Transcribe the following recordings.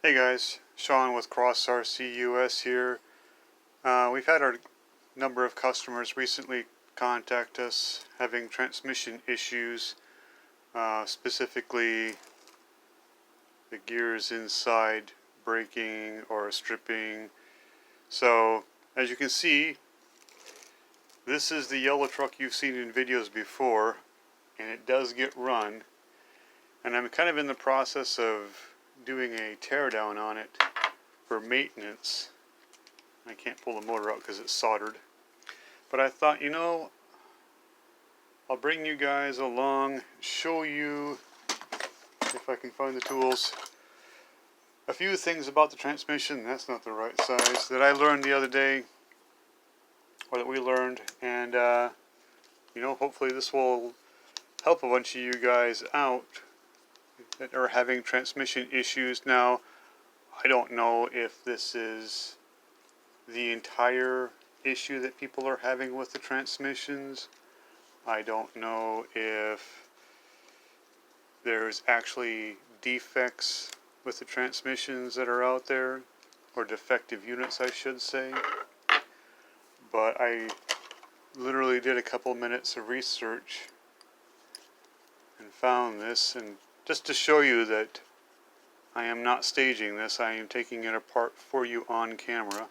Hey guys, Sean with Cross RC US here. We've had our number of customers recently contact us having transmission issues, specifically the gears inside braking or stripping. So as you can see, this is the yellow truck you've seen in videos before, and it does get run, and I'm kind of in the process of doing a teardown on it for maintenance. I can't pull the motor out because it's soldered. But I thought, I'll bring you guys along, show you, if I can find the tools, a few things about the transmission. That's not the right size, that I learned the other day, or that we learned, and hopefully this will help a bunch of you guys out that are having transmission issues. Now, I don't know if this is the entire issue that people are having with the transmissions. I don't know if there's actually defects with the transmissions that are out there, or defective units I should say, but I literally did a couple minutes of research and found this, and just to show you that I am not staging this, I am taking it apart for you on camera.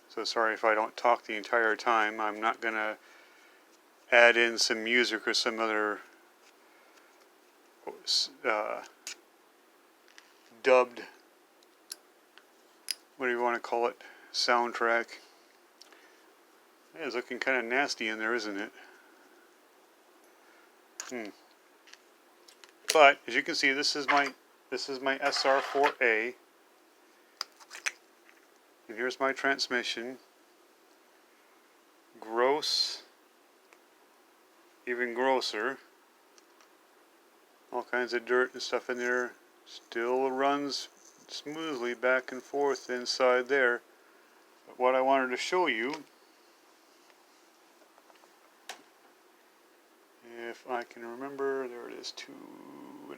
So sorry if I don't talk the entire time. I'm not going to add in some music or some other dubbed, what do you want to call it, soundtrack. It's looking kind of nasty in there, isn't it? But as you can see, this is my SR4A, and here's my transmission. Gross, even grosser. All kinds of dirt and stuff in there. Still runs smoothly back and forth inside there. But what I wanted to show you, if I can remember, there it is, 2.5.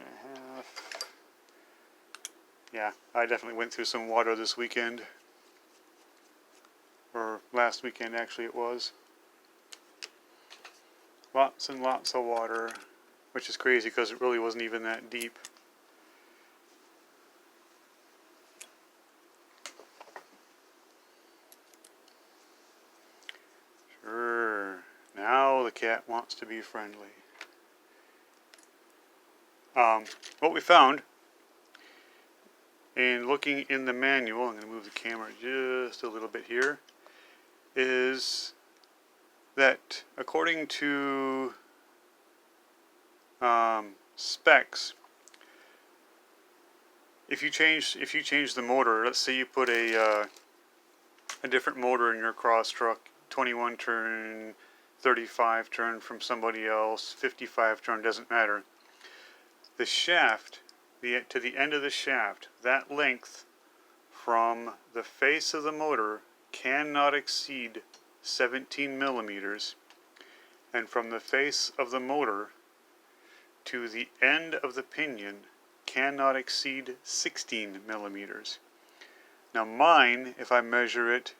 Yeah, I definitely went through some water this weekend. Or last weekend, actually, it was. Lots and lots of water, which is crazy because it really wasn't even that deep. Sure, now the cat wants to be friendly. What we found in looking in the manual, I'm going to move the camera just a little bit here, is that according to specs, if you change the motor, let's say you put a different motor in your cross truck, 21 turn, 35 turn from somebody else, 55 turn, doesn't matter. The shaft, to the end of the shaft, that length from the face of the motor cannot exceed 17 millimeters, and from the face of the motor to the end of the pinion cannot exceed 16 millimeters. Now mine, if I measure it,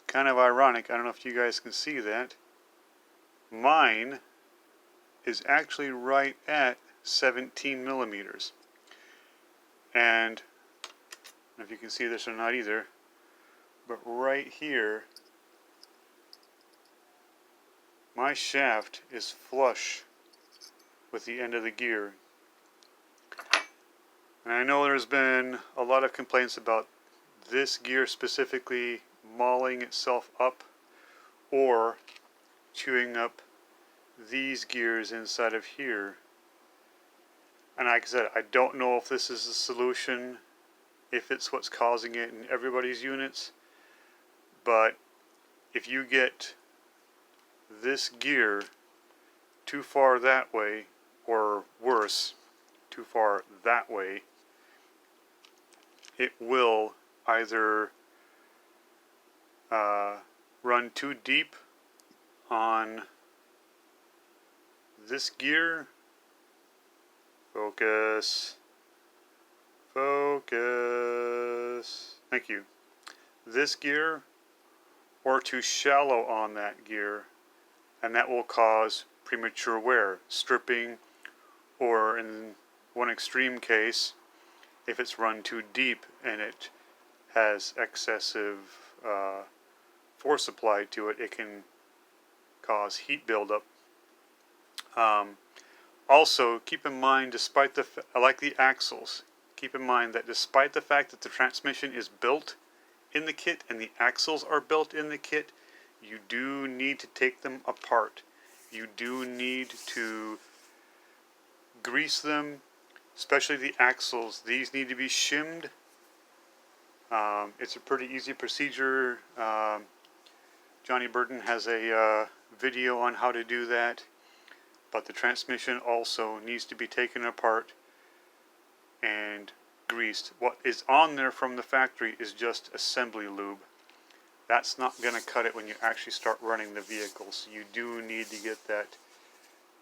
kind of ironic, I don't know if you guys can see that, mine is actually right at 17 millimeters. And I don't know if you can see this or not either, but right here, my shaft is flush with the end of the gear. And I know there's been a lot of complaints about this gear specifically mauling itself up or chewing up these gears inside of here. And like I said, I don't know if this is the solution, if it's what's causing it in everybody's units, but if you get this gear too far that way, or worse, too far that way, it will either run too deep on this gear, focus, focus, thank you, this gear or too shallow on that gear, and that will cause premature wear, stripping, or in one extreme case, if it's run too deep and it has excessive force applied to it, it can cause heat buildup. Also, keep in mind, despite the I like the axles. Keep in mind that despite the fact that the transmission is built in the kit and the axles are built in the kit, you do need to take them apart. You do need to grease them, especially the axles. These need to be shimmed. It's a pretty easy procedure. Johnny Burton has a video on how to do that, but the transmission also needs to be taken apart and greased. What is on there from the factory is just assembly lube. That's not going to cut it when you actually start running the vehicles. You do need to get that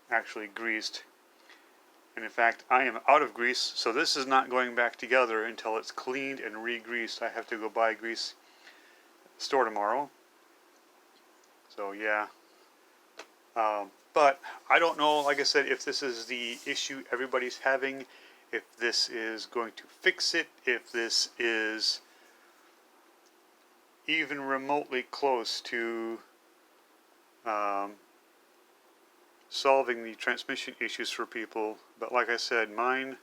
actually greased. And in fact, I am out of grease, so this is not going back together until it's cleaned and re-greased. I have to go buy grease at the store tomorrow. So yeah. But I don't know, like I said, if this is the issue everybody's having, if this is going to fix it, if this is even remotely close to solving the transmission issues for people. But like I said, mine,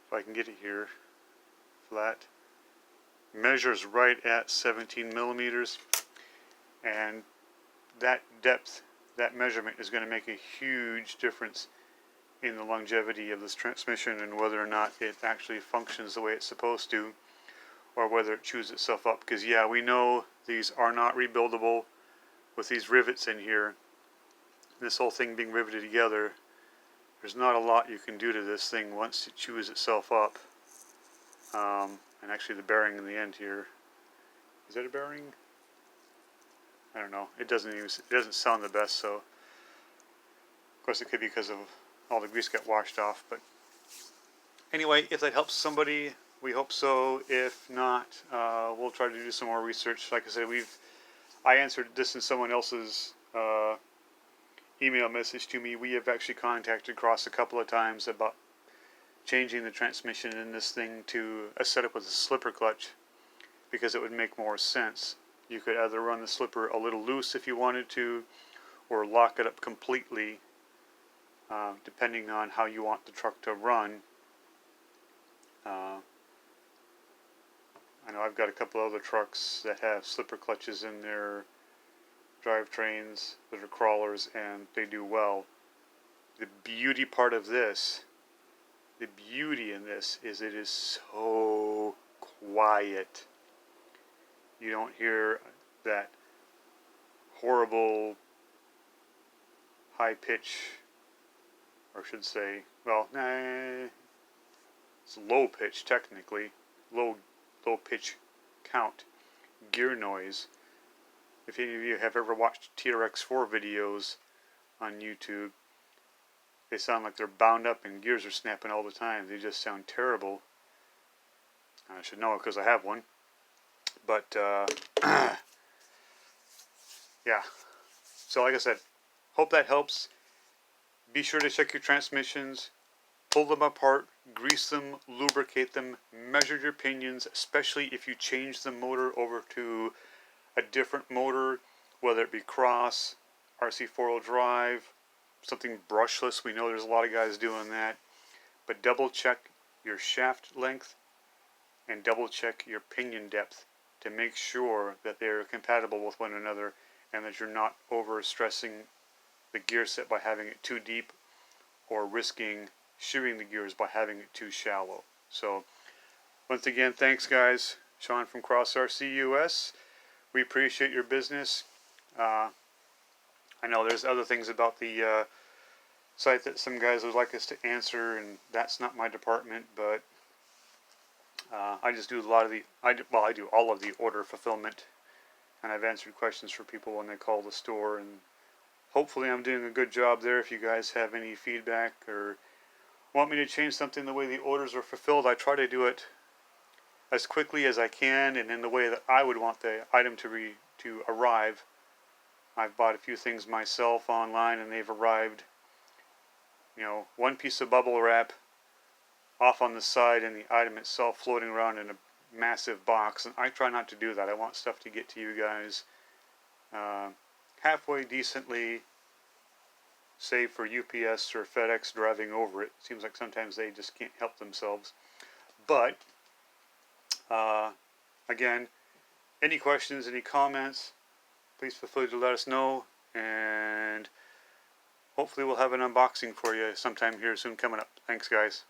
if I can get it here, flat, measures right at 17 millimeters, and that depth, that measurement is going to make a huge difference in the longevity of this transmission and whether or not it actually functions the way it's supposed to, or whether it chews itself up. Because yeah, we know these are not rebuildable with these rivets in here. This whole thing being riveted together, there's not a lot you can do to this thing once it chews itself up. And actually the bearing in the end here, is that a bearing? I don't know. It doesn't sound the best, so of course it could be because of all the grease got washed off. But anyway, if that helps somebody, we hope so. If not, we'll try to do some more research. Like I said, I answered this in someone else's email message to me. We have actually contacted Cross a couple of times about changing the transmission in this thing to a setup with a slipper clutch, because it would make more sense. You could either run the slipper a little loose if you wanted to, or lock it up completely, depending on how you want the truck to run. I know I've got a couple other trucks that have slipper clutches in their drivetrains that are crawlers, and they do well. The beauty part of this, the beauty in this, is it is so quiet. You don't hear that horrible high pitch, or I should say, well, it's low pitch technically, low pitch count gear noise. If any of you have ever watched TRX4 videos on YouTube, they sound like they're bound up and gears are snapping all the time. They just sound terrible. I should know because I have one. But yeah, so like I said, hope that helps. Be sure to check your transmissions, pull them apart, grease them, lubricate them, measure your pinions, especially if you change the motor over to a different motor, whether it be Cross, RC4 drive, something brushless. We know there's a lot of guys doing that, but double check your shaft length and double check your pinion depth to make sure that they're compatible with one another and that you're not over stressing the gear set by having it too deep or risking shearing the gears by having it too shallow. So once again, thanks guys. Sean from Cross RC US. We appreciate your business. I know there's other things about the site that some guys would like us to answer, and that's not my department, but I just do a lot of I do all of the order fulfillment, and I've answered questions for people when they call the store, and hopefully I'm doing a good job there. If you guys have any feedback or want me to change something the way the orders are fulfilled, I try to do it as quickly as I can and in the way that I would want the item to arrive. I've bought a few things myself online and they've arrived, you know, one piece of bubble wrap off on the side and the item itself floating around in a massive box, and I try not to do that. I want stuff to get to you guys halfway decently, save for UPS or FedEx driving over it. Seems like sometimes they just can't help themselves. But again, any questions, any comments, please feel free to let us know, and hopefully we'll have an unboxing for you sometime here soon coming up. Thanks, guys.